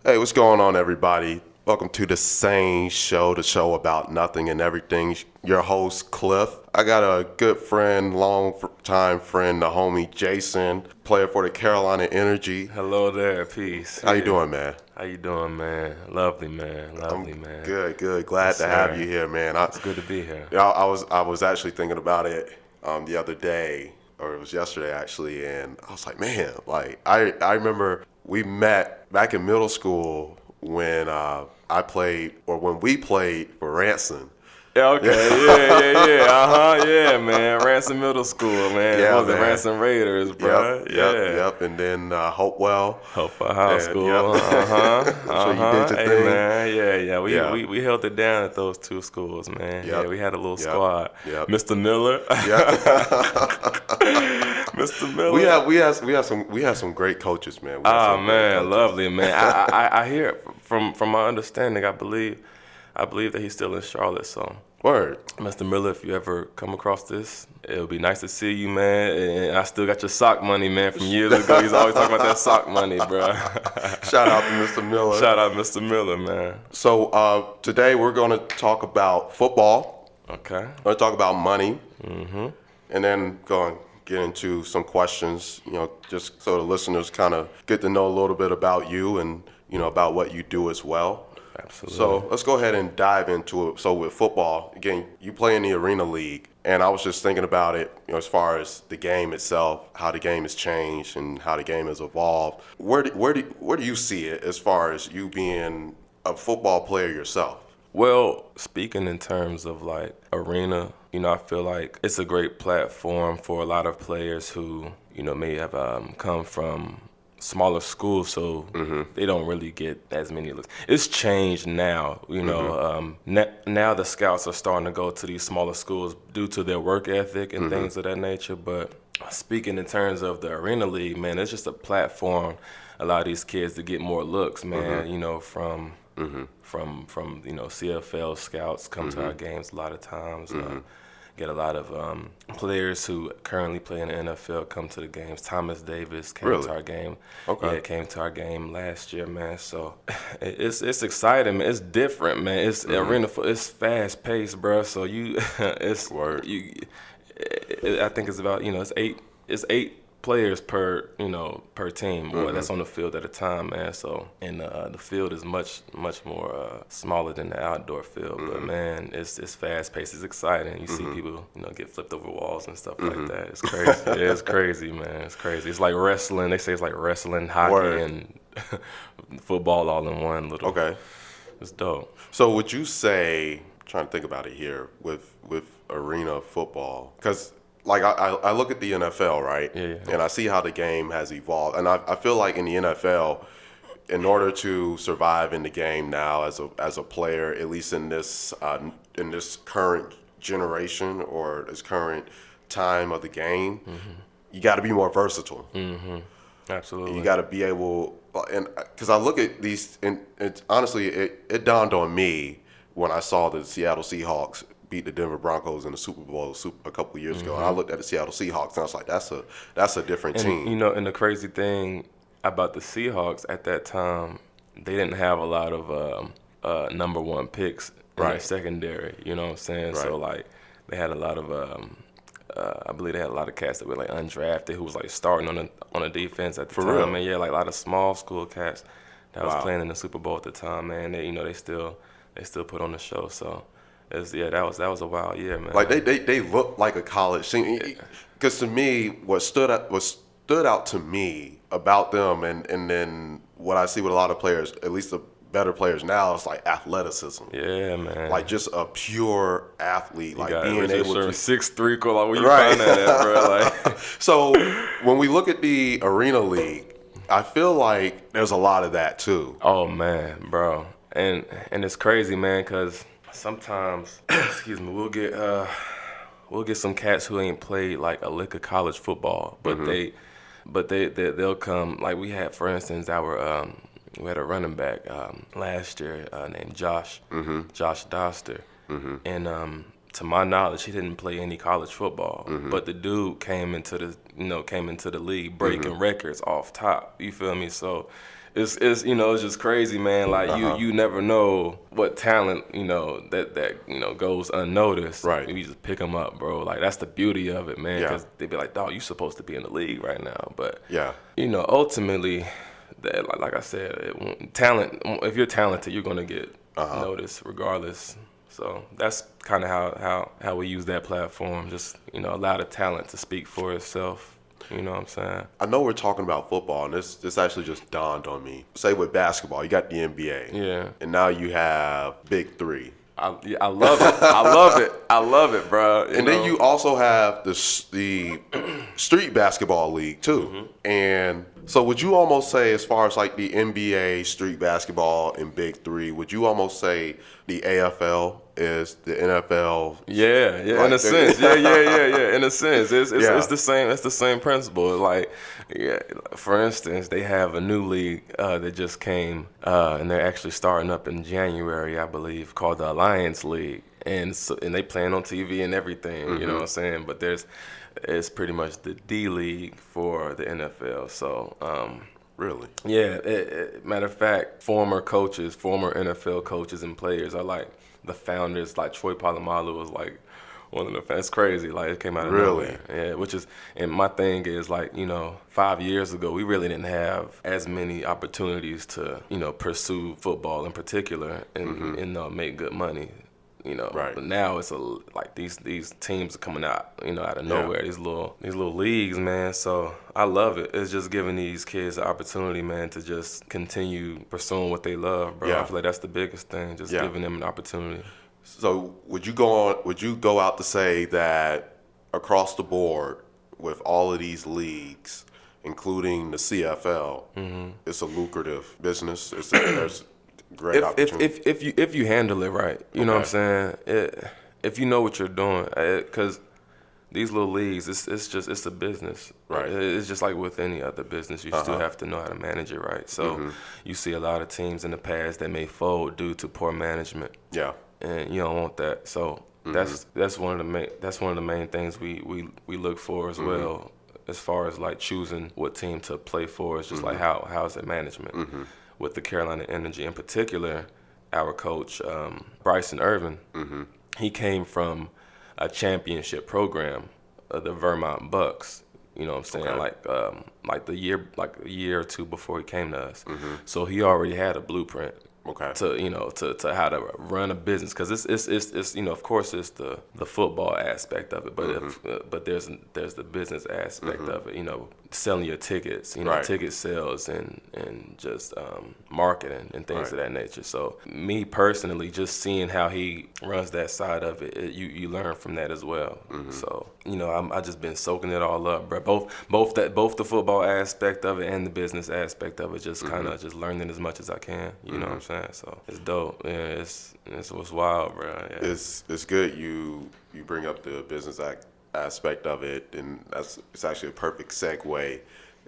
Hey, what's going on, everybody? Welcome to the SANE Show, the show about nothing and everything. Your host, Cliff. I got a good friend, long-time friend, the homie Jason, player for the Carolina Energy. Hello there, peace. How you doing, man? How you doing, man? Lovely, man. Lovely, man. Good. Glad Yes, to have sir. you here, man. It's good to be here. I was actually thinking about it the other day, or it was yesterday actually, and I was like, man, like I remember we met back in middle school when when we played for Ranson. Okay, yeah, man. Ransom Middle School, man. Yeah, What was it, man. Ransom Raiders, bro? Yep. And then Hopewell. Hopeful High School. Yep. So you did your Hey, thing. man. Yeah. Yeah. We held it down at those two schools, man. Yep. Yeah, we had a little Yep. squad. Yep. Mr. Miller. Yeah. Mr. Miller. we have some great coaches, man. We have Oh some great man, coaches. lovely, man. I hear from my understanding. I believe that he's still in Charlotte. So, Word. Mr. Miller, if you ever come across this, it would be nice to see you, man. And I still got your sock money, man, from years ago. He's always talking about that sock money, bro. Shout out to Mr. Miller. Shout out, Mr. Miller, man. So today we're going to talk about football. Okay. We're going to talk about money. And then go and get into some questions, just so the listeners kind of get to know a little bit about you and, about what you do as well. Absolutely. So let's go ahead and dive into it. So with football, again, you play in the Arena League, and I was just thinking about it, as far as the game itself, how the game has changed and how the game has evolved. Where do you see it as far as you being a football player yourself? Well, speaking in terms of like arena, I feel like it's a great platform for a lot of players who, may have come from smaller schools, so they don't really get as many looks. It's changed now, now the scouts are starting to go to these smaller schools due to their work ethic and things of that nature. But speaking in terms of the Arena League, man, it's just a platform allow these kids to get more looks, man. From CFL scouts come to our games a lot of times. Get a lot of players who currently play in the NFL come to the games. Thomas Davis came Really? to our game. Okay. Yeah, came to our game last year, man. So it's exciting, man. It's different, man. It's arena. It's fast paced, bro. So it's Word. I think it's about it's eight players per team, or that's on the field at a time, man. So and the field is much more smaller than the outdoor field, but man, it's fast paced, it's exciting. You see people get flipped over walls and stuff like that. It's crazy. Yeah, it's crazy, man. It's crazy. It's like wrestling. They say it's like wrestling, hockey, Word. and football all in one little. Okay. It's dope. So would you say, trying to think about it here, with arena football, because like I look at the NFL, right? Yeah. And I see how the game has evolved, and I feel like in the NFL, in order to survive in the game now as a player, at least in this current generation or this current time of the game, you got to be more versatile. Absolutely. You got to be able, and because I look at these, and it's honestly, it dawned on me when I saw the Seattle Seahawks beat the Denver Broncos in the Super Bowl a couple of years ago, and I looked at the Seattle Seahawks and I was like, that's a different team. And the crazy thing about the Seahawks at that time, they didn't have a lot of number one picks in their secondary. You know what I'm saying? Right. So like they had a lot of I believe they had a lot of cats that were like undrafted who was like starting on the defense at the time. real? Man, yeah, like a lot of small school cats that was Wow. playing in the Super Bowl at the time. Man, they still put on the show. So. That was a wild year, man. Like they look like a college team. Because to me, what stood out to me about them, and then what I see with a lot of players, at least the better players now, is like athleticism. Yeah, man. Like just a pure athlete, like got being able to 6'3", like where you Right. find that at, bro? Like, So when we look at the Arena League, I feel like there's a lot of that too. oh man, bro, and it's crazy, man, cause sometimes, excuse me, we'll get some cats who ain't played like a lick of college football, but they'll come. Like we had, for instance, we had a running back last year named Josh Doster, and to my knowledge, he didn't play any college football, but the dude came into the league breaking records off top. You feel me? So it's you know, it's just crazy, man. Like you never know what talent, you know, that you know goes unnoticed. Right. You just pick them up, bro. Like that's the beauty of it, man. Yeah. Because they be like, dog, you supposed to be in the league right now, but Yeah. you know, ultimately, that like I said, talent. If you're talented, you're gonna get noticed regardless. So that's kind of how we use that platform. Just, you know, allow the talent to speak for itself. You know what I'm saying? I know we're talking about football, and this actually just dawned on me. Say with basketball, you got the NBA. Yeah. And now you have Big Three. I love it. I love it. I love it, bro. And then you also have the street basketball league too. And so would you almost say, as far as like the NBA, street basketball, and Big Three, would you almost say the AFL is the NFL? Yeah, Like, in a sense. Yeah. In a sense, it's Yeah. the same. It's the same principle. Like, yeah, for instance, they have a new league that just came, and they're actually starting up in January, I believe, called the Alliance League, and they playing on TV and everything. You know what I'm saying? But it's pretty much the D League for the NFL. So. Really? Yeah, matter of fact, former NFL coaches and players are like the founders. Like Troy Polamalu was like one of the fans. It's crazy. Like it came out of Really? nowhere. Yeah, which is, and my thing is like, you know, 5 years ago, we really didn't have as many opportunities to, you know, pursue football in particular and make good money. You know, Right. But now it's like these teams are coming out, you know, out of nowhere. These little leagues, man. So I love it. It's just giving these kids the opportunity, man, to just continue pursuing what they love, bro. Yeah. I feel like that's the biggest thing, just giving them an opportunity. So would you go out to say that across the board with all of these leagues, including the CFL, it's a lucrative business? There's great opportunity. If you handle it right, you know what I'm saying. If you know what you're doing, because these little leagues, it's a business. Right. It's just like with any other business, you still have to know how to manage it right. So you see a lot of teams in the past that may fold due to poor management. Yeah. And you don't want that. So that's one of the main things we look for as well, as far as like choosing what team to play for. It's just like how's the management. With the Carolina Energy in particular, our coach Bryson Irvin, he came from a championship program, the Vermont Bucks. You know what I'm saying? Like a year or two before he came to us. So he already had a blueprint. To how to run a business, because it's you know, of course it's the football aspect of it, but but there's the business aspect of it, you know, selling your tickets, you know, ticket sales and just marketing and things of that nature. So me personally, just seeing how he runs that side of it, you learn from that as well. So you know, I just been soaking it all up, bro. Both the football aspect of it and the business aspect of it, just kind of just learning as much as I can. You know what I'm saying? So it's dope. Yeah, it's what's wild, bro. Yeah. It's good you bring up the business aspect of it, and it's actually a perfect segue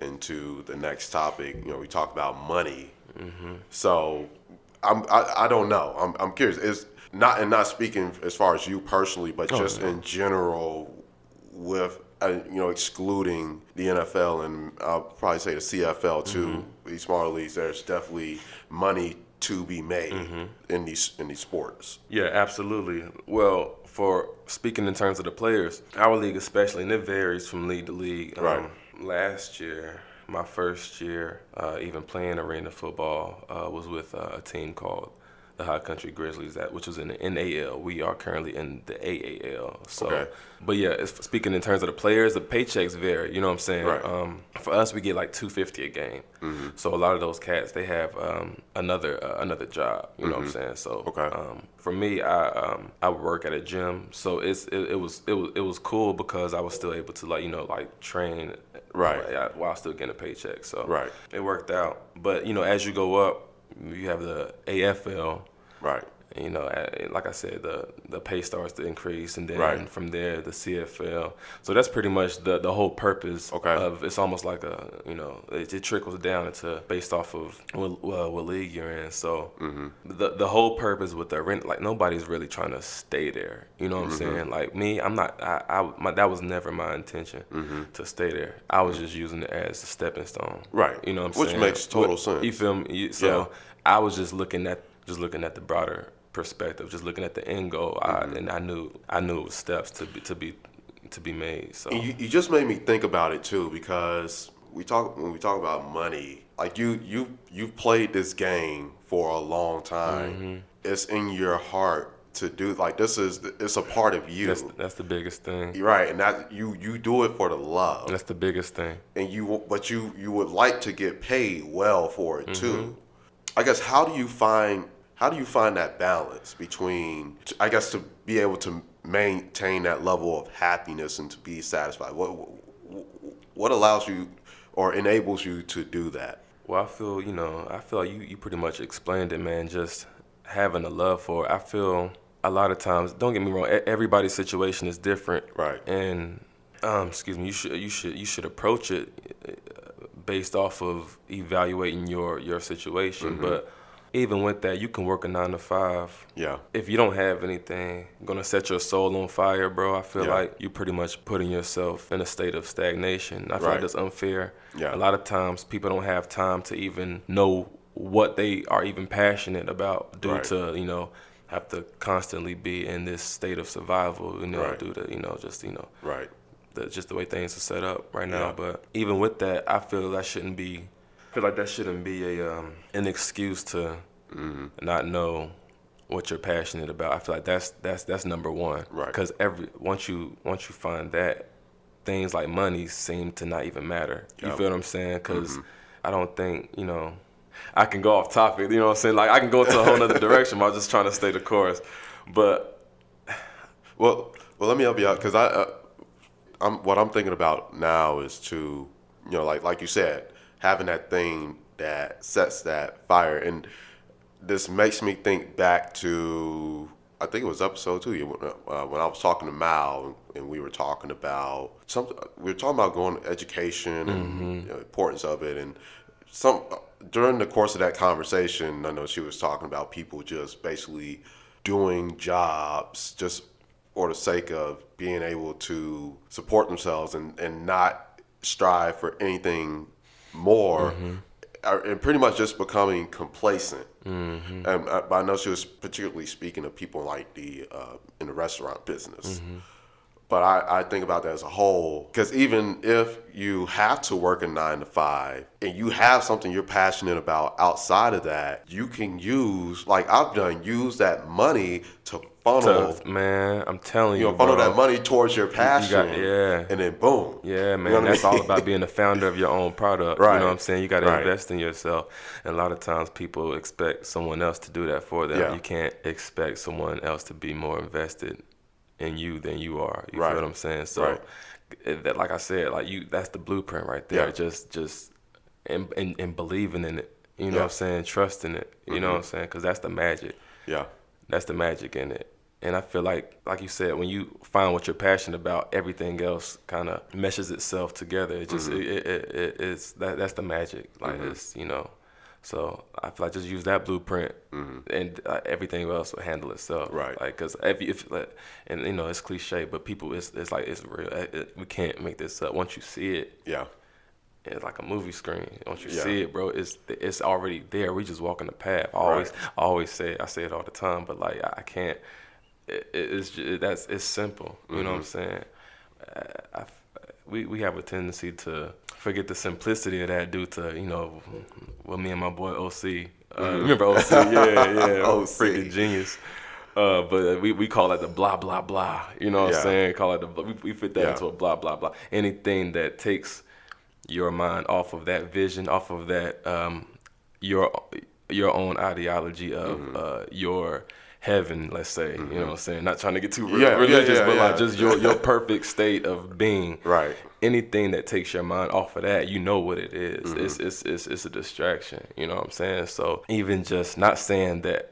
into the next topic. You know, we talk about money. So I don't know. I'm curious. It's not speaking as far as you personally, but just in general, with you know, excluding the NFL and I'll probably say the CFL too. These smaller leagues, there's definitely money to be made in these sports. Yeah, absolutely. Well, for speaking in terms of the players, our league especially, and it varies from league to league. Last year, my first year, even playing arena football, was with a team called the High Country Grizzlies, which was in the NAL. We are currently in the AAL. So, but yeah, speaking in terms of the players, the paychecks vary. You know what I'm saying? For us, we get like $250 a game. So a lot of those cats, they have another job. You know what I'm saying? So for me, I work at a gym, so it was cool because I was still able to like train while still getting a paycheck. So it worked out. But you know, as you go up, you have the AFL. you know, like I said, the pay starts to increase, and then Right. from there the CFL. So that's pretty much the whole purpose of. It's almost like it trickles down into based off of what league you're in. So the whole purpose with the rent, like nobody's really trying to stay there. You know what I'm saying? Like me, I'm not. That was never my intention to stay there. I was just using it as a stepping stone. Right. You know what I'm Which saying? makes total sense. You feel me? So I was just looking at the broader perspective, just looking at the end goal, and I knew it was steps to be made. So And you just made me think about it too, because when we talk about money, like you've played this game for a long time. It's in your heart to do, like, it's a part of you. That's the biggest thing. You're right, and that you do it for the love. That's the biggest thing. And you would like to get paid well for it too. I guess how do you find that balance between, I guess, to be able to maintain that level of happiness and to be satisfied? What allows you or enables you to do that? Well, I feel like you pretty much explained it, man. Just having a love for it. I feel a lot of times, don't get me wrong, everybody's situation is different. Right. And you should approach it based off of evaluating your situation. But even with that, you can work a 9 to 5. Yeah. If you don't have anything gonna set your soul on fire, bro, I feel like you pretty much putting yourself in a state of stagnation. I feel like that's unfair. Yeah. A lot of times people don't have time to even know what they are even passionate about due to, have to constantly be in this state of survival, due to, Right. just the way things are set up right now. Yeah. But even with that, I feel like that shouldn't be an excuse to not know what you're passionate about. I feel like that's number one. Right. Because once you find that, things like money seem to not even matter. You feel what I'm saying? Because I don't think, I can go off topic. You know what I'm saying? Like I can go into a whole other direction. But I'm just trying to stay the course. But well, let me help you out, because what I'm thinking about now is to, like you said, having that thing that sets that fire. And this makes me think back to, I think it was episode 2 when I was talking to Mal, and we were talking about going to education and the importance of it. And during the course of that conversation, I know she was talking about people just basically doing jobs just for the sake of being able to support themselves and not strive for anything more, and pretty much just becoming complacent. But I know she was particularly speaking of people like in the restaurant business. But I think about that as a whole, because even if you have to work a 9 to 5 and you have something you're passionate about outside of that, you can use that money to funnel. Man, I'm telling you, funnel bro, that money towards your passion. And then boom. Yeah, man, that's all about being the founder of your own product. Right. You know what I'm saying? You got to invest in yourself. And a lot of times people expect someone else to do that for them. Yeah. You can't expect someone else to be more invested in you than you are. You feel what I'm saying? So, that, like I said, that's the blueprint right there. Yeah. Just and believing in it. You know what I'm saying? Trusting it. You know what I'm saying? Because that's the magic. Yeah. That's the magic in it. And I feel like you said, when you find what you're passionate about, everything else kind of meshes itself together. It just it's that's the magic. Like it's So I feel like just use that blueprint, and everything else will handle itself. Right. Like, cause if it's cliche, but people, it's like it's real. We can't make this up. Once you see it, it's like a movie screen. Once you see it, bro, it's already there. We just walking the path. I always say it all the time, but like I can't. It's simple. You know what I'm saying? We have a tendency to forget the simplicity of that due to, me and my boy OC. Remember OC? Yeah. OC. Freaking genius. But we call it the blah, blah, blah. You know what I'm saying? Call it we fit that into a blah, blah, blah. Anything that takes your mind off of that vision, off of that your own ideology of your heaven, let's say, you know what I'm saying? Not trying to get too religious, but like just your perfect state of being. Right. anything that takes your mind off of that, you know what it is. It's a distraction. You know what I'm saying? So even just not saying that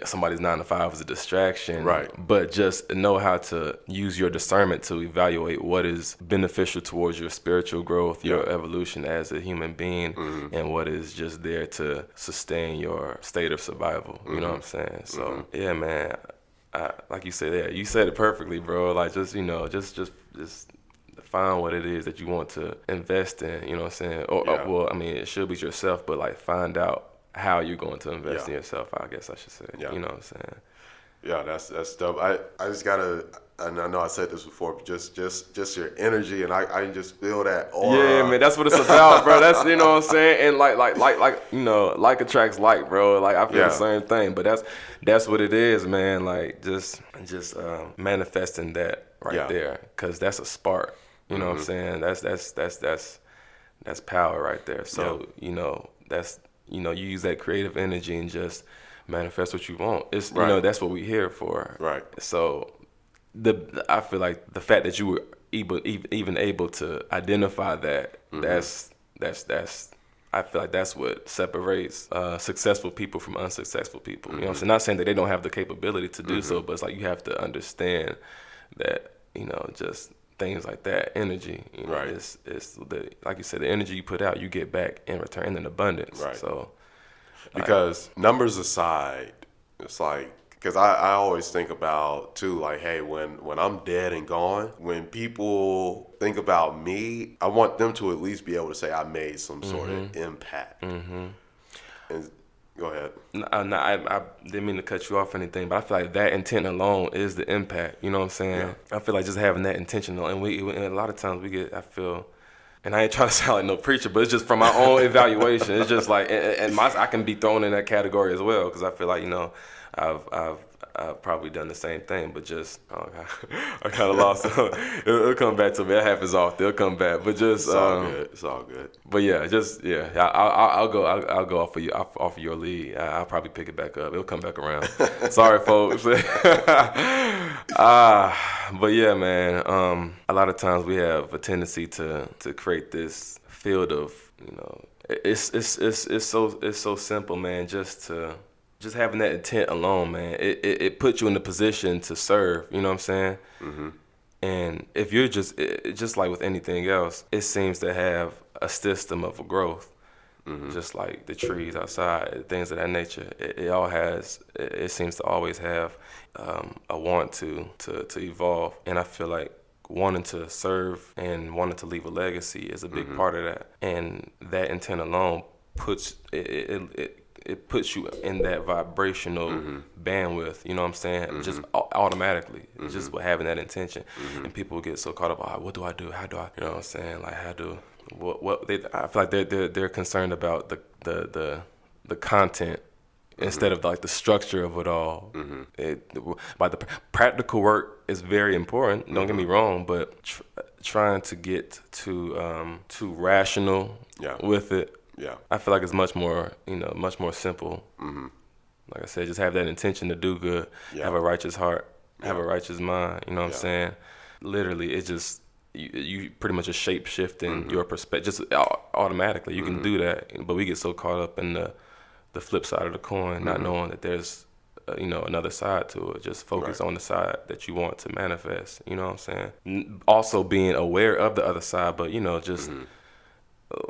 somebody's 9 to 5 is a distraction, right? But just know how to use your discernment to evaluate what is beneficial towards your spiritual growth, your evolution as a human being, and what is just there to sustain your state of survival. You know what I'm saying? So yeah, man. Like you said, you said it perfectly, bro. Like just find what it is that you want to invest in. You know what I'm saying? Or well, I mean, it should be yourself, but like find out how you're going to invest in yourself. I guess I should say. Yeah. You know what I'm saying? Yeah, that's dope. I just gotta, and I know I said this before, but just your energy, and I can just feel that aura. Yeah, man, that's what it's about, bro. That's, you know what I'm saying, and like you know, like attracts like, bro. Like I feel the same thing, but that's what it is, man. Like just manifesting that right there, cause that's a spark. You know what I'm saying? That's power right there. So you know you use that creative energy and just manifest what you want. It's you know, that's what we're here for. Right. So I feel like the fact that you were even able to identify that, that's I feel like that's what separates successful people from unsuccessful people. You know what I'm saying? Not saying that they don't have the capability to do so, but it's like you have to understand that, you know, just things like that, energy, you know, it's the, like you said, the energy you put out, you get back in return in abundance. Right. So because numbers aside, it's like, because I always think about too, like, hey, when I'm dead and gone, when people think about me, I want them to at least be able to say I made some sort of impact. And go ahead. I didn't mean to cut you off or anything, but I feel like that intent alone is the impact. You know what I'm saying? Yeah. I feel like just having that intention, and a lot of times I feel, and I ain't trying to sound like no preacher, but it's just from my own evaluation. It's just like, and I can be thrown in that category as well, because I feel like, you know, I've probably done the same thing, but just I kind of lost. It'll come back to me. That happens often. It'll come back, but just it's all good. It's all good. But I'll go off of your lead. I'll probably pick it back up. It'll come back around. Sorry, folks. But yeah, man. A lot of times we have a tendency to create this field of, you know, it's so simple, man. Just having that intent alone, man, it puts you in the position to serve. You know what I'm saying? And if you're just like with anything else, it seems to have a system of a growth, just like the trees outside, things of that nature. It seems to always have a want to evolve. And I feel like wanting to serve and wanting to leave a legacy is a big part of that. And that intent alone puts it puts you in that vibrational bandwidth, you know what I'm saying? Just automatically, just with having that intention. And people get so caught up, what do I do? How do I, you know what I'm saying? Like, I feel like they're concerned about the content instead of like the structure of it all. By the practical work is very important, don't get me wrong, but trying to get too rational with it, I feel like it's much more simple. Like I said, just have that intention to do good, have a righteous heart, have a righteous mind. You know what I'm saying? Literally, it just you pretty much just shape shifting your perspective just automatically. You can do that, but we get so caught up in the flip side of the coin, not knowing that there's another side to it. Just focus on the side that you want to manifest. You know what I'm saying? Also being aware of the other side, but just.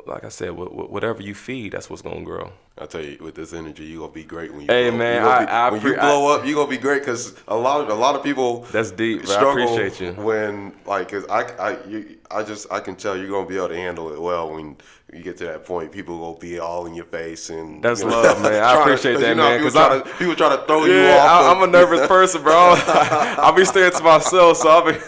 Like I said, whatever you feed, that's what's gonna grow. I tell you, with this energy, you gonna be great when you. Hey blow. man, when you blow up, you gonna be great because a lot of people. That's deep. Bro. Struggle I appreciate you. When cause I can tell you're gonna be able to handle it well when you get to that point. People will be all in your face and. That's love, man. I appreciate that, man. Because people try to throw you off. I'm a nervous person, bro. I'll be staying to myself, so I'll be.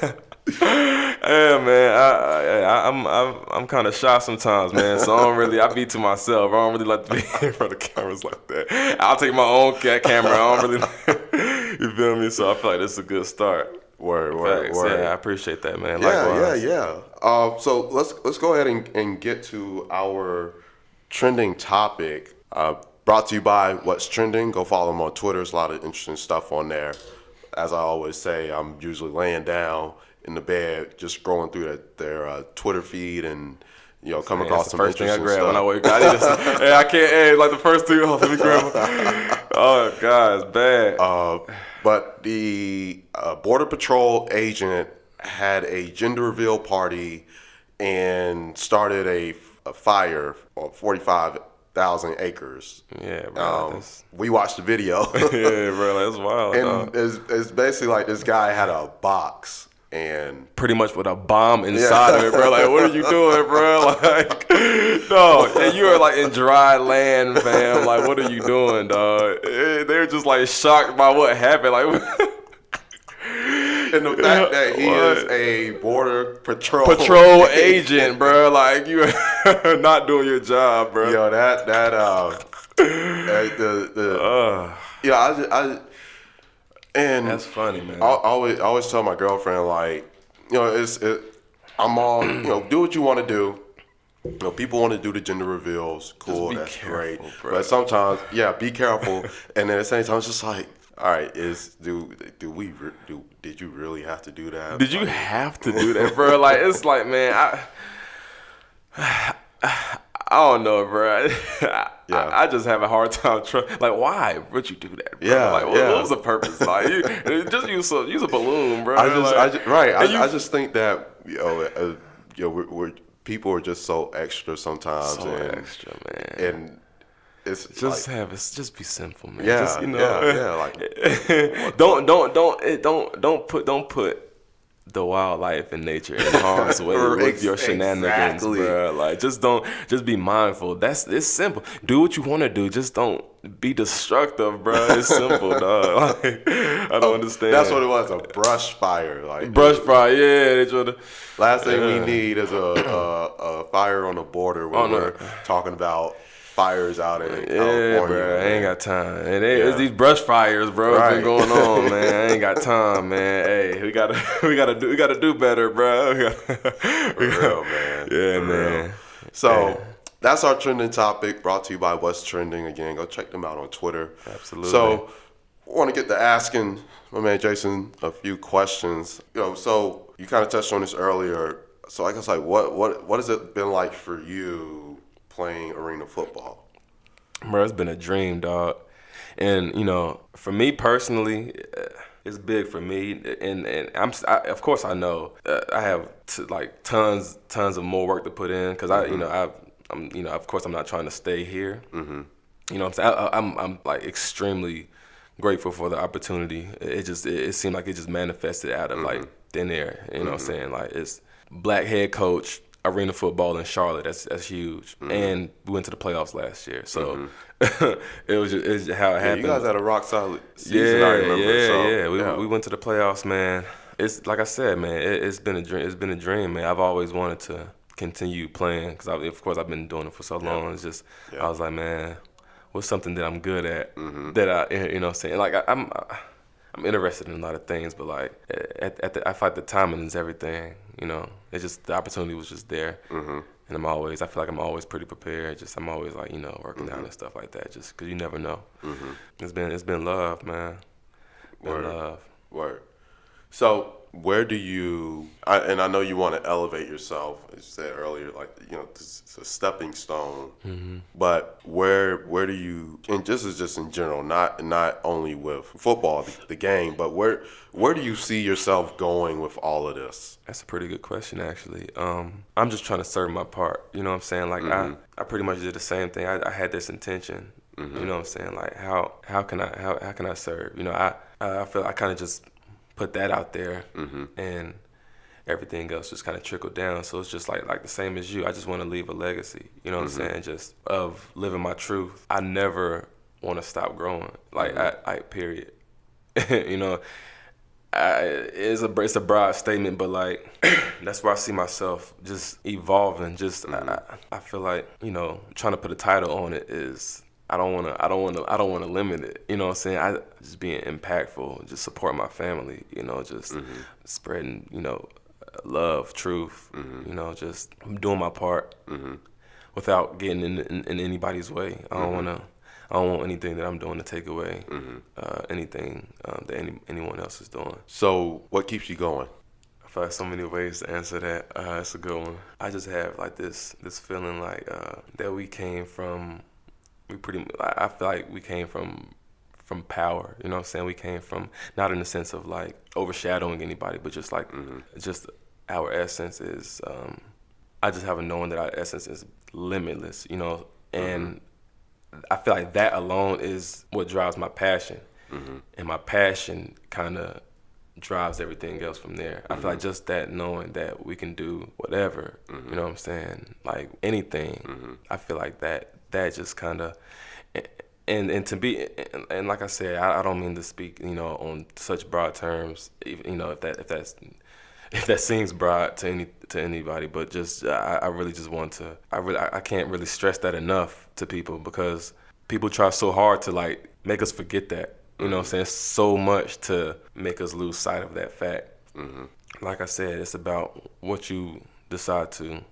Yeah, man. I'm kind of shy sometimes, man. So I be to myself. I don't really like to be in front of cameras like that. I'll take my own camera. I don't really. You feel me? So I feel like this is a good start. Word. Yeah, I appreciate that, man. Yeah. So let's go ahead and get to our trending topic. Brought to you by What's Trending. Go follow them on Twitter. There's a lot of interesting stuff on there. As I always say, I'm usually laying down in the bed, just scrolling through their Twitter feed and come Man, across that's the some first thing I interesting grab when I stuff. wake up. Hey, I can't. Hey, like the first thing. Oh, let me grab. Oh God, it's bad. But the Border Patrol agent had a gender reveal party and started a fire on 45,000 acres. Yeah, bro. We watched the video. Yeah, bro. That's wild. And it's basically like this guy had a box and pretty much with a bomb inside of it, bro. Like, what are you doing, bro? Like, no, and you are like in dry land, fam. Like, what are you doing, dog? They're just like shocked by what happened. Like, and the fact that he is a border patrol agent, bro. Like, you are not doing your job, bro. Yo, and that's funny, man. I always tell my girlfriend, like, I'm all, do what you want to do. People want to do the gender reveals. Cool, that's careful, great. Bro. But sometimes, be careful. And then at the same time, it's just like, all right, did you really have to do that? Did you have to do that, bro? Like, it's like, man, I don't know, bro. I just have a hard time like, why would you do that, bro? Yeah, like, what was the purpose? Like, just use a balloon, bro. I just think that people are just so extra sometimes. So extra, man. And it's just be simple, man. Yeah, just, like don't put the wildlife and nature in harm's way with your shenanigans, bro. Like, just be mindful. It's simple. Do what you want to do. Just don't be destructive, bro. It's simple, dog. Like, I don't understand. That's what it was, a brush fire. Like brush fire, yeah. Last thing we need is a fire on the border when we're talking about fires out in California. Bro, I ain't got time. And it's these brush fires, bro. Right. Been going on, man. I ain't got time, man. Hey, we gotta do better, bro. For real, man. Yeah, man. So that's our trending topic, brought to you by What's Trending. Again, go check them out on Twitter. Absolutely. So I want to get to asking my man Jason a few questions. So you kind of touched on this earlier. So I guess, like, what has it been like for you playing arena football? Bro, it's been a dream, dog. And for me personally, it's big for me. And of course I know I have tons of more work to put in because I'm of course I'm not trying to stay here. Mm-hmm. You know what I'm saying? I'm like extremely grateful for the opportunity. It seemed like it just manifested out of like thin air. You know what I'm saying? Like, it's black head coach, arena football in Charlotte. That's huge. And we went to the playoffs last year. So it's how it happened. You guys had a rock solid season, I remember. We went to the playoffs, man. It's like I said, man, it's been a dream. It's been a dream, man. I've always wanted to continue playing because of course I've been doing it for so long. It's just I was like, man, what's something that I'm good at that I what I'm saying? Like, I'm interested in a lot of things, but like I feel like the timing is everything. It's just the opportunity was just there, and I feel like I'm always pretty prepared. I'm always like working down and stuff like that, just because you never know. It's been love, man. Word. So where do you? And I know you want to elevate yourself, as you said earlier, like it's a stepping stone. But where do you? And this is just in general, not only with football, the game, but where do you see yourself going with all of this? That's a pretty good question, actually. I'm just trying to serve my part. You know what I'm saying? Like I pretty much did the same thing. I had this intention. You know what I'm saying? Like how can I serve? I feel I kind of just put that out there, and everything else just kind of trickled down. So it's just like the same as you. I just want to leave a legacy. You know what I'm saying? Just of living my truth. I never want to stop growing. Like I period. It's a broad statement, but like that's where I see myself just evolving. Just I feel like trying to put a title on it is. I don't want to limit it. You know what I'm saying? I just being impactful, just supporting my family. Just spreading love, truth. Just doing my part without getting in anybody's way. I don't want anything that I'm doing to take away anything that anyone else is doing. So what keeps you going? feel like so many ways to answer that. It's a good one. I just have like this feeling like that we came from. I feel like we came from power. You know what I'm saying? We came from, not in the sense of like overshadowing anybody, but just like just our essence is. I just have a knowing that our essence is limitless. You know, and I feel like that alone is what drives my passion, and my passion kind of drives everything else from there. I feel like just that knowing that we can do whatever, you know what I'm saying, like anything. I feel like that just kind of, and to be, and like I said, I don't mean to speak, you know, on such broad terms, you know, if that seems broad to anybody, but just I really just want to, I can't really stress that enough to people, because people try so hard to like make us forget that. You know what I'm saying? So much to make us lose sight of that fact. Like I said, it's about what you decide to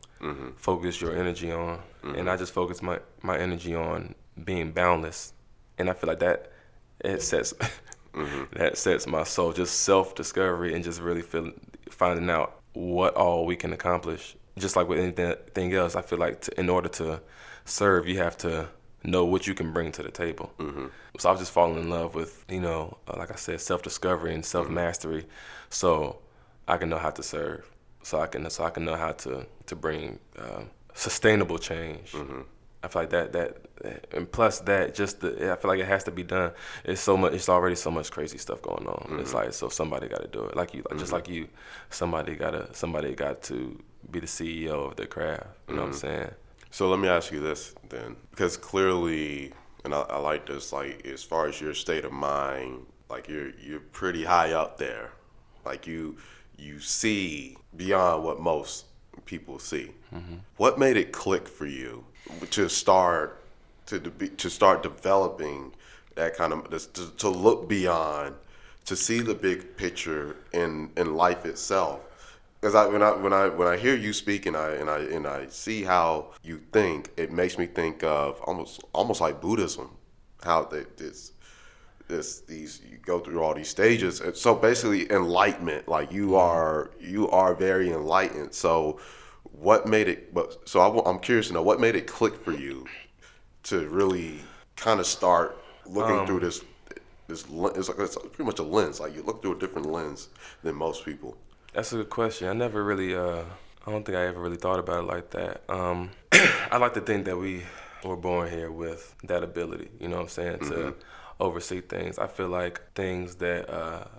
focus your energy on. And I just focus my energy on being boundless. And I feel like that it sets that sets my soul, just self-discovery, and just really finding out what all we can accomplish. Just like with anything else, I feel like in order to serve, you have to know what you can bring to the table. So I've just fallen in love with, you know, like I said, self-discovery and self-mastery, so I can know how to serve, so I can know how to bring sustainable change. I feel like that, and plus that, I feel like it has to be done. It's already so much crazy stuff going on. It's like, so somebody got to do it. Like you, just like you, somebody got to be the CEO of their craft. You know what I'm saying? So let me ask you this then, because clearly, and I like this, like as far as your state of mind, like you're pretty high up there, like you see beyond what most people see. What made it click for you to start developing that kind of to look beyond, to see the big picture in life itself? Because when I hear you speak and I see how you think, it makes me think of almost like Buddhism, how these you go through all these stages. And so basically enlightenment, like you are very enlightened. So what made it? I'm curious to know what made it click for you to really kind of start looking through this. It's pretty much a lens. Like you look through a different lens than most people. That's a good question. I never really, I don't think I ever really thought about it like that. I like to think that we were born here with that ability, you know what I'm saying, to oversee things. I feel like things that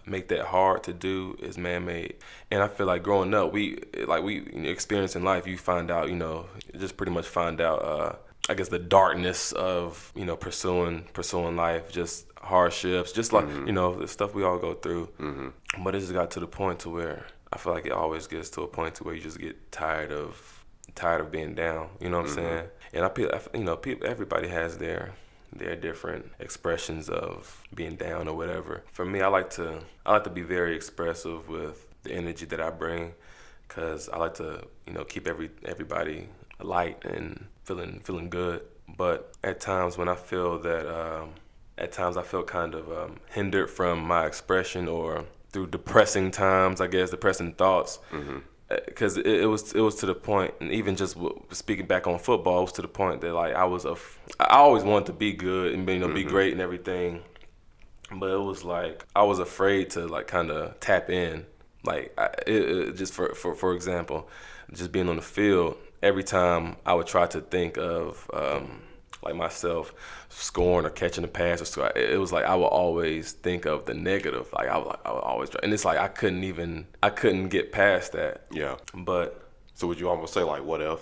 make that hard to do is man-made. And I feel like growing up, we experience in life, you find out, you know, just pretty much find out, I guess, the darkness of, you know, pursuing life, just hardships, just like, you know, the stuff we all go through. But it just got to the point to where I feel like it always gets to a point to where you just get tired of being down. You know what I'm saying? And everybody has their different expressions of being down or whatever. For me, I like to be very expressive with the energy that I bring, because I like to, you know, keep everybody light and feeling good. But at times when I feel that, I feel kind of hindered from my expression, or through depressing times, I guess, depressing thoughts. Because it was to the point, and even just speaking back on football, it was to the point that like I always wanted to be good and be great and everything, but it was like I was afraid to like kind of tap in. Like just for example, just being on the field, every time I would try to think of like myself scoring or catching a pass, or so, it was like I would always think of the negative. Like I would always, and it's like I couldn't get past that. Yeah. But so would you almost say like, what if?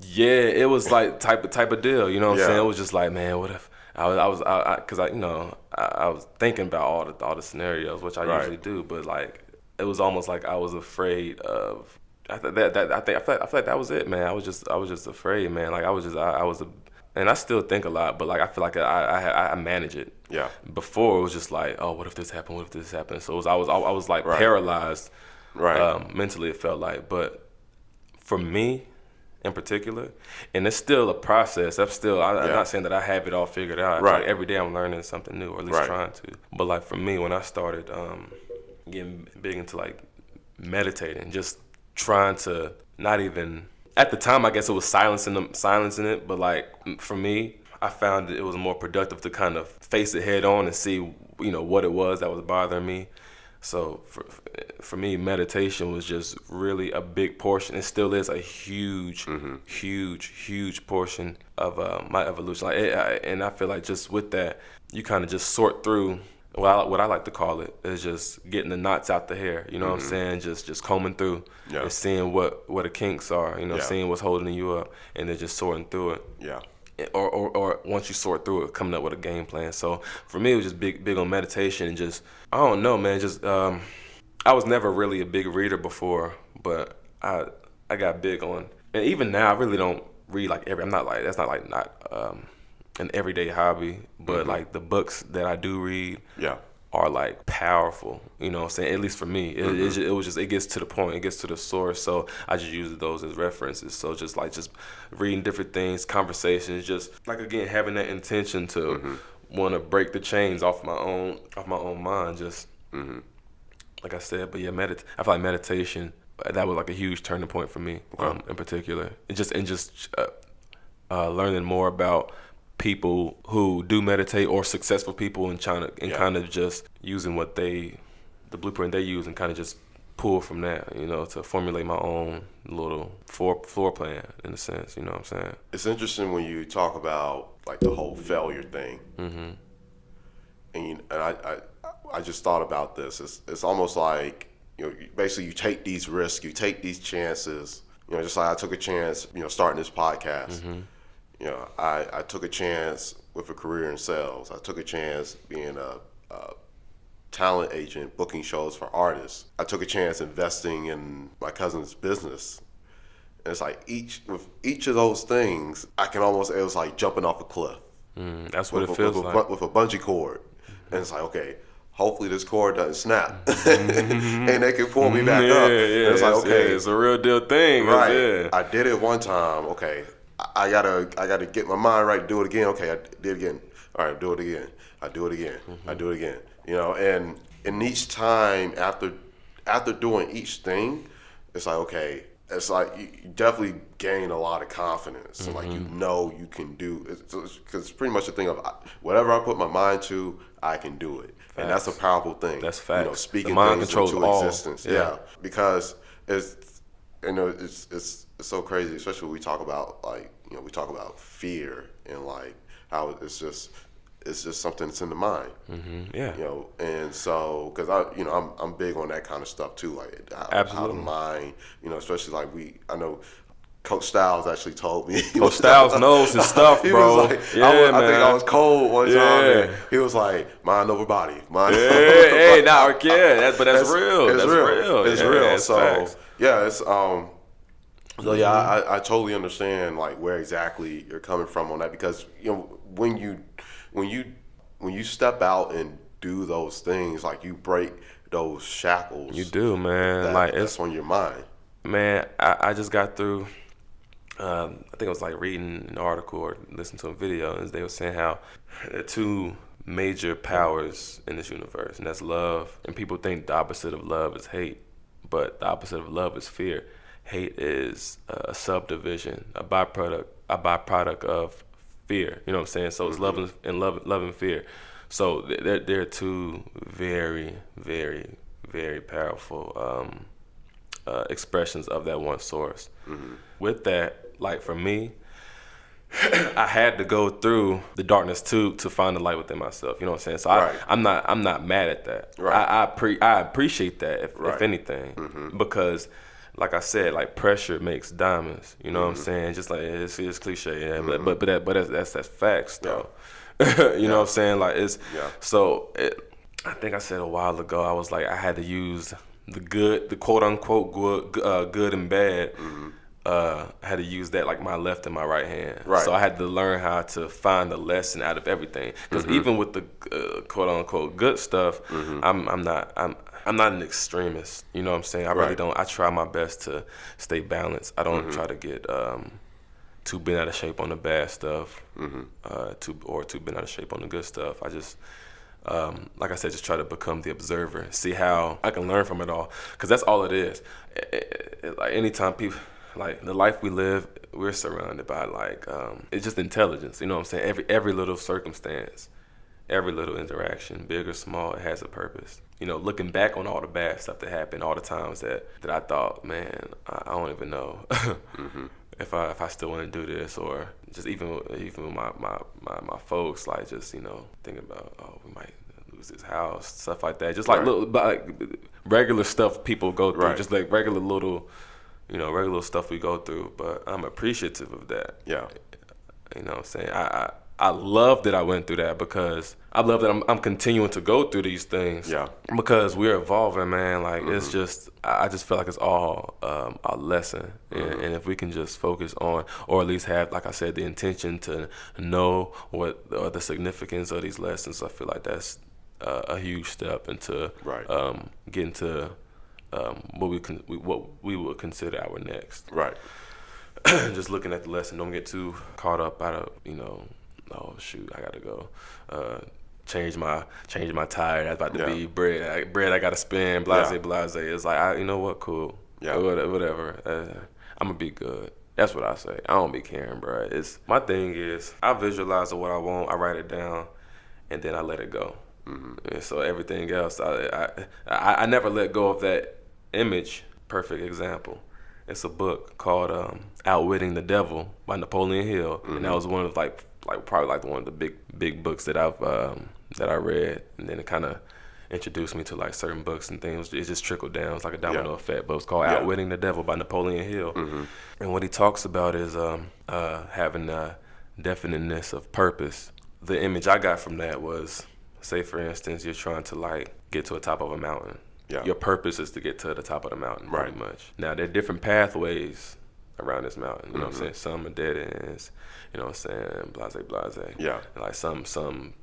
Yeah, it was like type of deal. You know what I'm saying? It was just like, man, what if I was thinking about all the scenarios, which I usually do, but like it was almost like I was afraid of. I feel like that was it, man. I was just afraid, man. Like I was and I still think a lot, but like I feel like I manage it. Yeah. Before it was just like, oh, what if this happened? What if this happened? So I was like paralyzed. Right. Mentally, it felt like. But for me, in particular, and it's still a process. I'm not saying that I have it all figured out. Right. Like every day I'm learning something new, or at least trying to. But like for me, when I started getting big into like meditating, just trying to not even. At the time, I guess it was silencing it, but like for me, I found it was more productive to kind of face it head on and see, what it was that was bothering me. So for me, meditation was just really a big portion. It still is a huge, huge portion of my evolution. And I feel like just with that, you kind of just sort through. What I like to call it is just getting the knots out the hair. You know what I'm saying? Just combing through and seeing what the kinks are. Seeing what's holding you up, and then just sorting through it. Yeah. Or once you sort through it, coming up with a game plan. So for me, it was just big on meditation and just, I don't know, man. Just I was never really a big reader before, but I got big on, and even now I really don't read like I'm not like that's not like an everyday hobby, but like the books that I do read are like powerful, you know what I'm saying? At least for me, it gets to the point, it gets to the source. So I just use those as references. So just reading different things, conversations, just like, again, having that intention to want to break the chains off my own mind. Just like I said, but yeah, I feel like meditation, that was like a huge turning point for me, in particular. And just learning more about people who do meditate, or successful people, and kind of just using the blueprint they use, and kind of just pull from that, to formulate my own little floor plan, in a sense. You know what I'm saying? It's interesting when you talk about like the whole failure thing, and I just thought about this. It's almost like, basically you take these risks, you take these chances. Just like I took a chance, starting this podcast. I took a chance with a career in sales. I took a chance being a talent agent, booking shows for artists. I took a chance investing in my cousin's business. And it's like with each of those things, it was like jumping off a cliff. That's what it feels like. With a bungee cord. And it's like, okay, hopefully this cord doesn't snap. And they can pull me back up. And it's like, okay. It's a real deal thing. Right. I did it one time. Okay. I gotta get my mind right to do it again. Okay, I did it again. All right, do it again. I do it again. I do it again. And each time after doing each thing, it's like, okay, it's like you definitely gain a lot of confidence. And like, you can do it. Because it's pretty much the thing of whatever I put my mind to, I can do it. Facts. And that's a powerful thing. That's facts. Speaking the mind things controls into all. existence. Yeah, because it's so crazy, especially when we talk about we talk about fear, and like how it's just something that's in the mind. And so because I'm big on that kind of stuff too, like how the mind, especially like I know Coach Styles actually told me. Coach Styles knows his stuff, bro. Was like, I think I was cold one time. And he was like, mind over body. But that's real. It's real. It's real. So facts. Yeah, it's So yeah, I totally understand like where exactly you're coming from on that, because when you step out and do those things, like you break those shackles. You do, man. That's on your mind. Man, I just got through. I think it was like reading an article or listening to a video, and they were saying how there are two major powers in this universe, and that's love. And people think the opposite of love is hate, but the opposite of love is fear. Hate is a subdivision, a byproduct of fear. You know what I'm saying? So it's love and fear. So they're two very, very, very powerful expressions of that one source. With that, like for me, I had to go through the darkness to find the light within myself. You know what I'm saying? So I'm not mad at that. Right. I appreciate that if anything, because like I said, like pressure makes diamonds. You know what I'm saying? Just like it's cliche, but that's facts though. You know what I'm saying? Like I think I said a while ago, I was like, I had to use the quote unquote good and bad. I had to use that like my left and my right hand. Right. So I had to learn how to find a lesson out of everything. Because even with the quote unquote good stuff, I'm not an extremist. You know what I'm saying? I really don't. I try my best to stay balanced. I don't try to get too bent out of shape on the bad stuff, too bent out of shape on the good stuff. I just like I said, just try to become the observer, see how I can learn from it all, because that's all it is. Like anytime people, like the life we live, we're surrounded by like it's just intelligence. You know what I'm saying? Every little circumstance, every little interaction, big or small, it has a purpose. You know, looking back on all the bad stuff that happened, all the times that I thought, man, I don't even know if I still want to do this, or just even with my folks, like just thinking about, oh, we might lose this house, stuff like that, just like little like regular stuff people go through, just like regular little stuff we go through. But I'm appreciative of that. Yeah, you know what I'm saying. I love that I went through that, because I love that I'm continuing to go through these things. Yeah. Because we're evolving, man. Like it's just, I just feel like it's all a lesson, and if we can just focus on, or at least have, like I said, the intention to know what the significance of these lessons, I feel like that's a huge step into getting to what we would consider our next. Right. Just looking at the lesson, don't get too caught up out of oh shoot, I gotta go change my tire. That's about to be bread I gotta spend. Blase. It's like, you know what, cool. Yeah. Whatever. I'm gonna be good. That's what I say. I don't be caring, bro. It's my thing is I visualize what I want, I write it down, and then I let it go. And so everything else, I never let go of that image. Perfect example. It's a book called Outwitting the Devil by Napoleon Hill, and that was one of probably one of the big books that I read, and then it kind of introduced me to like certain books and things. It just trickled down. It's like a domino effect. But it's called Outwitting the Devil by Napoleon Hill, and what he talks about is having a definiteness of purpose. The image I got from that was, say for instance, you're trying to like get to the top of a mountain. Yeah. Your purpose is to get to the top of the mountain, pretty much. Now, there are different pathways around this mountain, you know what I'm saying? Some are dead ends, you know what I'm saying? Blase. Yeah. And like some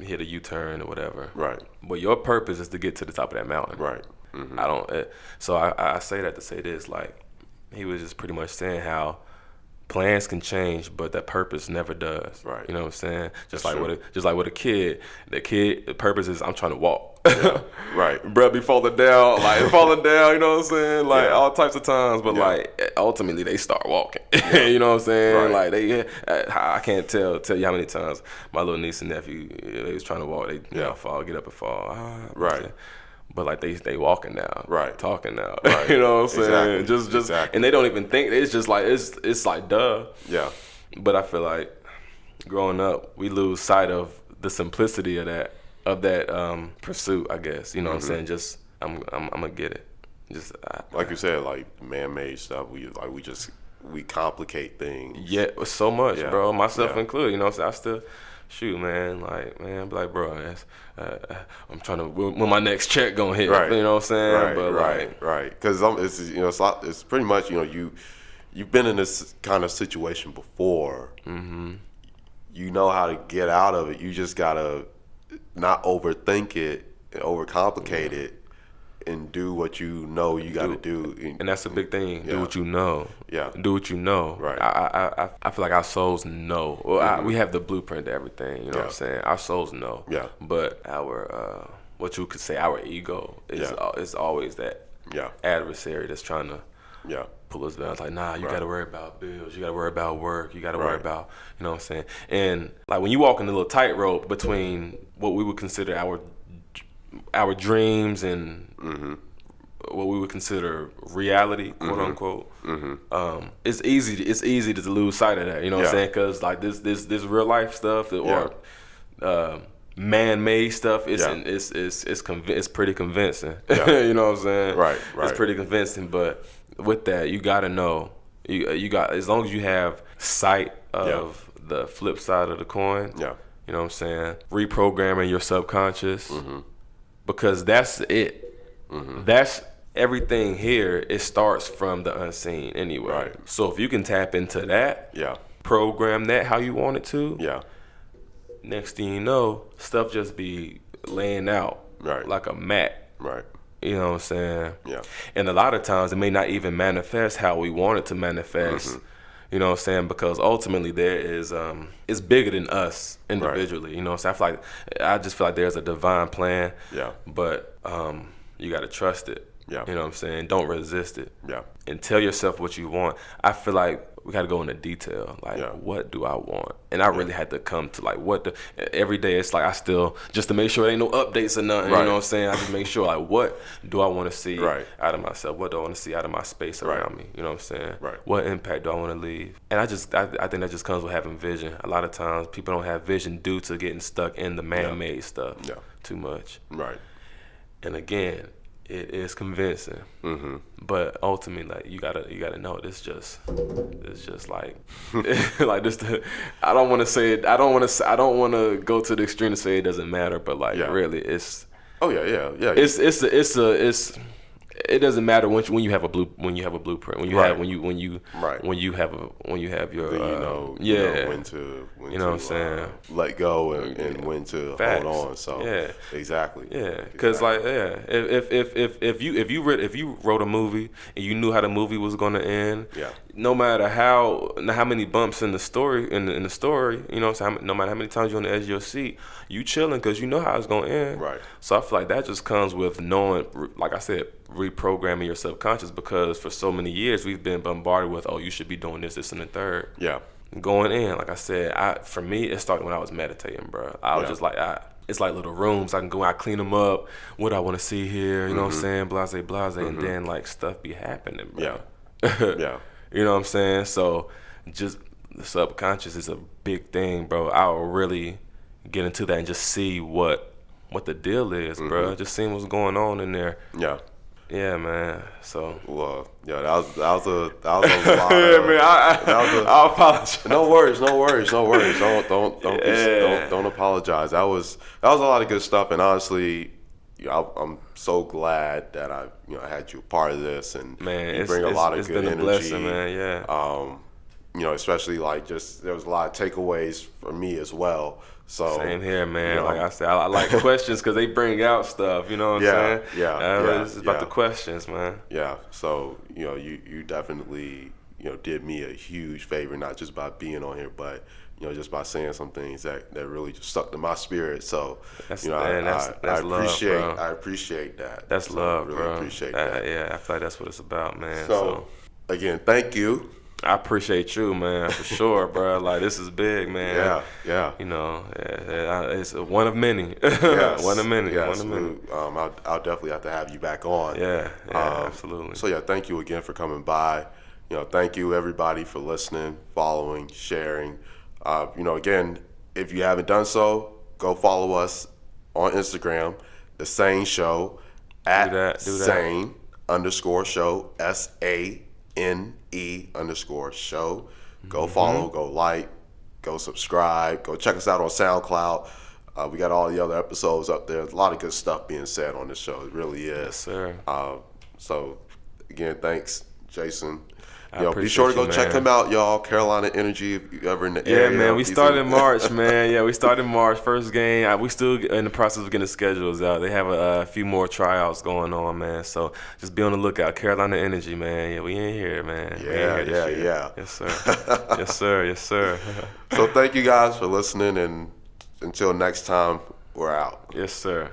hit a U-turn or whatever. Right. But your purpose is to get to the top of that mountain. Right. So I say that to say this, like, he was just pretty much saying how plans can change, but that purpose never does. Right. You know what I'm saying? Just like with a kid, the purpose is, I'm trying to walk. Yeah. Right. Bruh be falling down, you know what I'm saying? Like all types of times, but like ultimately they start walking. You know what I'm saying? Right. Like I can't tell you how many times my little niece and nephew, they was trying to walk, they fall, get up and fall. Right. But like they walking now, right? Talking now, right? You know what I'm saying? Exactly. And they don't even think, it's just like it's like duh. Yeah. But I feel like growing up, we lose sight of the simplicity of that pursuit, I guess. You know what I'm saying? Just I'm gonna get it. Just like you said, like man-made stuff. We complicate things. Yeah, so much, bro. Myself included. You know what I'm saying? I still. Shoot, man, be like, bro, I'm trying to, when my next check gonna hit, you know what I'm saying? Right. Because it's pretty much, you've been in this kind of situation before. You know how to get out of it. You just gotta not overthink it and overcomplicate it, and do what you know you got to do. And that's a big thing. Do what you know. Yeah. Do what you know. Right. I feel like our souls know. Well, we have the blueprint to everything. You know what I'm saying? Our souls know. Yeah. But our what you could say, our ego is always that adversary that's trying to pull us down. It's like, nah, you got to worry about bills. You got to worry about work. You got to worry about, you know what I'm saying? And like when you walk in the little tightrope between what we would consider our dreams and what we would consider reality, quote unquote. It's easy to lose sight of that. You know what I'm saying? Because like this real life stuff or man-made stuff, it's pretty convincing. You know what I'm saying? Right. It's pretty convincing. But with that, you got to know. You got, as long as you have sight of the flip side of the coin. Yeah. You know what I'm saying? Reprogramming your subconscious. Because that's it. That's everything here. It starts from the unseen anyway. Right. So if you can tap into that, program that how you want it to, next thing you know, stuff just be laying out like a mat. Right. You know what I'm saying? Yeah. And a lot of times it may not even manifest how we want it to manifest. You know what I'm saying? Because ultimately there is it's bigger than us individually. You know what I'm saying? I just feel like there's a divine plan. Yeah. But you gotta trust it. Yeah. You know what I'm saying? Don't resist it. Yeah. And tell yourself what you want. I feel like we gotta go into detail. Like, what do I want? And I really had to come to like every day it's like I still just to make sure there ain't no updates or nothing. Right. You know what I'm saying? I just make sure like what do I want to see Right. out of myself? What do I want to see out of my space around me? You know what I'm saying? Right. What impact do I want to leave? And I think that just comes with having vision. A lot of times people don't have vision due to getting stuck in the man-made stuff too much. Right. And again, it is convincing, but ultimately, like you gotta know it's just like like this. I don't want to say it. I don't want to go to the extreme to say it doesn't matter, but like really, it's. Oh yeah. It doesn't matter when you have a blueprint when you have your you know when to you know what I'm saying, let go and when to hold on. So exactly. Because if you wrote a movie and you knew how the movie was going to end, no matter how many bumps in the story you know what I'm saying, no matter how many times you're on the edge of your seat, you chilling because you know how it's going to end. Right. So I feel like that just comes with knowing, like I said, reprogramming your subconscious, because for so many years we've been bombarded with, oh, you should be doing this, and the third. Yeah. Going in, like I said, for me, it started when I was meditating, bro. I was just like, it's like little rooms. I can go out, clean them up. What I want to see here, you know what I'm saying? Blase, and then like stuff be happening, bro. Yeah. You know what I'm saying? So just the subconscious is a big thing, bro. I'll really get into that and just see what the deal is, bro. Just seeing what's going on in there. Yeah, man. So. Well, that was a lot. Man, I apologize. No worries. Don't apologize. That was a lot of good stuff, and honestly, I'm so glad that I had you a part of this, and you bring a lot of good energy. It's been a blessing, man. Especially like just there was a lot of takeaways for me as well. So same here, man. Like I said, I like questions because they bring out stuff. You know what I'm saying? It's about the questions, man. Yeah. So you definitely did me a huge favor, not just by being on here, but just by saying some things that really just stuck to my spirit. So that's I appreciate love, bro. I appreciate that. That's love, really bro. Appreciate that. Yeah, I feel like that's what it's about, man. So again, thank you. I appreciate you, man, for sure, bro. Like, this is big, man. Yeah. It's one of many. One of many. Yes. I'll definitely have to have you back on. Yeah, absolutely. So, thank you again for coming by. Thank you, everybody, for listening, following, sharing. Again, if you haven't done so, go follow us on Instagram, The SANE Show, at SANE_show, SANE_show. Go follow, go like, go subscribe, go check us out on SoundCloud. We got all the other episodes up there. There's a lot of good stuff being said on this show. It really is. Yes, sir. So again, thanks, Jason. Be sure to go check him out, y'all. Carolina Energy, if you ever in the area. Yeah, man. We started in March, man. Yeah, we started in March. First game. We still in the process of getting the schedules out. They have a few more tryouts going on, man. So just be on the lookout. Carolina Energy, man. Yeah, we in here, man. Yeah. Yes, sir. Yes, sir. So thank you guys for listening, and until next time, we're out. Yes, sir.